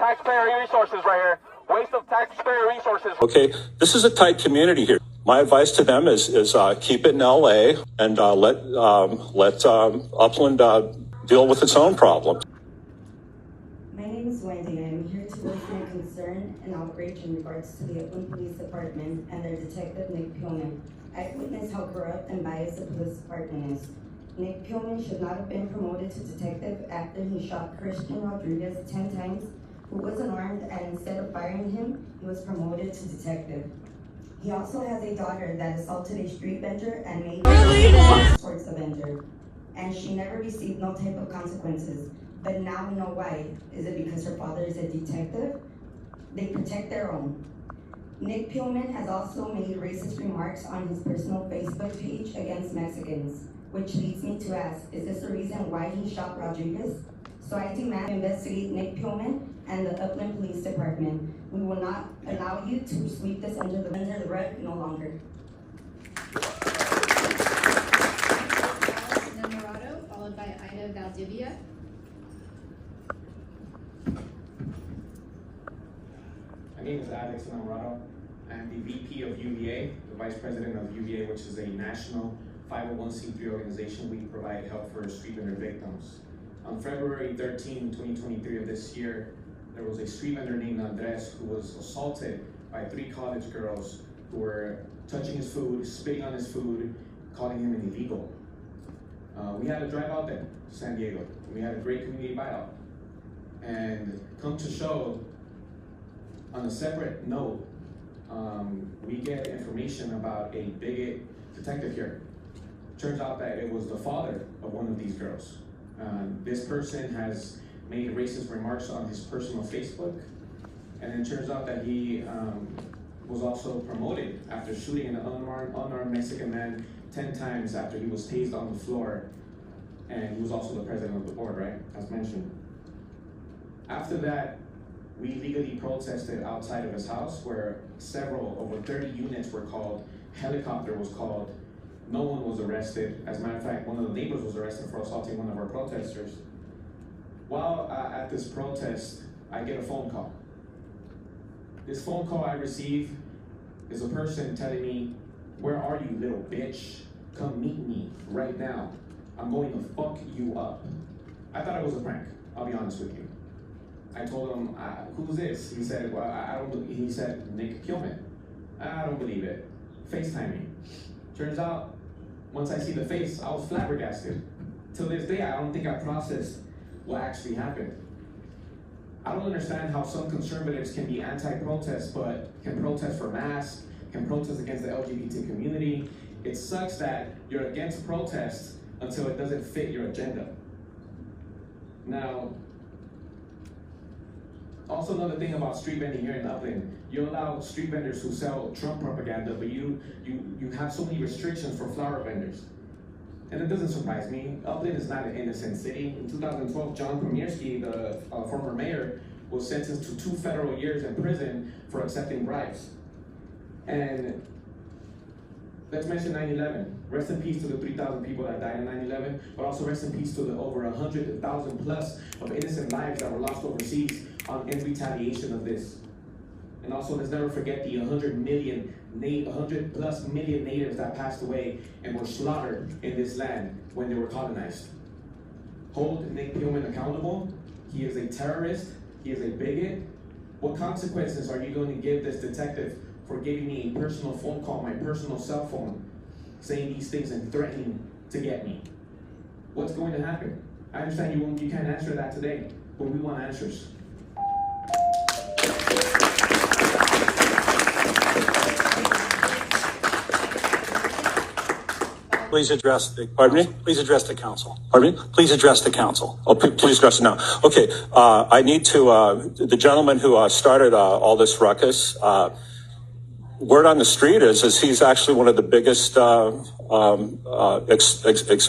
taxpayer resources right here. Waste of taxpayer resources. Okay, this is a tight community here. My advice to them is keep it in LA and let Upland deal with its own problem. My name is Wendy, and I'm here to voice my concern and outrage in regards to the Upland Police Department and their detective, Nick Peelman. I've witnessed how corrupt and biased the police department is. Nick Peelman should not have been promoted to detective after he shot Christian Rodriguez 10 times, who wasn't armed, and instead of firing him, he was promoted to detective. He also has a daughter that assaulted a street vendor and made towards the vendor, and she never received no type of consequences. But now we know why. Is it because her father is a detective? They protect their own. Nick Peelman has also made racist remarks on his personal Facebook page against Mexicans, which leads me to ask, is this the reason why he shot Rodriguez? So I demand to investigate Nick Peelman and the Upland Police Department. We will not allow you to sweep this under the rug no longer. Namorado, followed by Ida Valdivia. My name is Alex Namorado. I am the VP of UVA, the Vice President of UVA, which is a national 501c3 organization. We provide help for street vendor victims. On February 13, 2023 of this year, there was a street vendor named Andres who was assaulted by 3 college girls who were touching his food, spitting on his food, calling him an illegal. We had to drive out there to San Diego. We had a great community buyout. And come to show, on a separate note, we get information about a bigot detective here. Turns out that it was the father of one of these girls. This person has made racist remarks on his personal Facebook, and it turns out that he was also promoted after shooting an unarmed Mexican man 10 times after he was tased on the floor, and he was also the president of the board, right, as mentioned. After that, we legally protested outside of his house where over 30 units were called, helicopter was called, no one was arrested. As a matter of fact, one of the neighbors was arrested for assaulting one of our protesters. While at this protest, I get a phone call. This phone call I receive is a person telling me, "Where are you, little bitch? Come meet me right now. I'm going to fuck you up." I thought it was a prank, I'll be honest with you. I told him, "Who's this?" He said, "Well, I don't believe." He said, "Nick Peelman." I don't believe it. FaceTime me. Turns out, once I see the face, I was flabbergasted. Till this day, I don't think I processed what actually happened. I don't understand how some conservatives can be anti-protest, but can protest for masks, can protest against the LGBT community. It sucks that you're against protest until it doesn't fit your agenda. Now, also another thing about street vending here in Upland, you allow street vendors who sell Trump propaganda, but you have so many restrictions for flower vendors. And it doesn't surprise me. Upland is not an innocent city. In 2012, John Pomierski, the former mayor, was sentenced to 2 federal years in prison for accepting bribes. And let's mention 9/11. Rest in peace to the 3,000 people that died in 9/11, but also rest in peace to the over 100,000 plus of innocent lives that were lost overseas in retaliation of this. And also, let's never forget the 100 plus million natives that passed away and were slaughtered in this land when they were colonized. Hold Nick Peelman accountable. He is a terrorist. He is a bigot. What consequences are you going to give this detective for giving me a personal phone call, my personal cell phone, saying these things and threatening to get me? What's going to happen? I understand you can't answer that today, but we want answers. Please address the, pardon me? Please address the council. Pardon me? Please address the council. Oh, please address it now. Okay, I need to, the gentleman who started all this ruckus, word on the street is he's actually one of the biggest,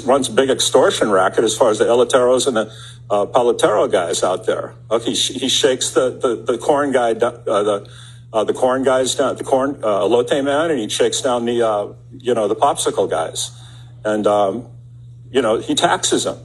runs a big extortion racket as far as the Elateros and the Paletero guys out there. Okay, he shakes the corn guy, the corn guys down, the corn elote man, and he shakes down the the popsicle guys, and he taxes them.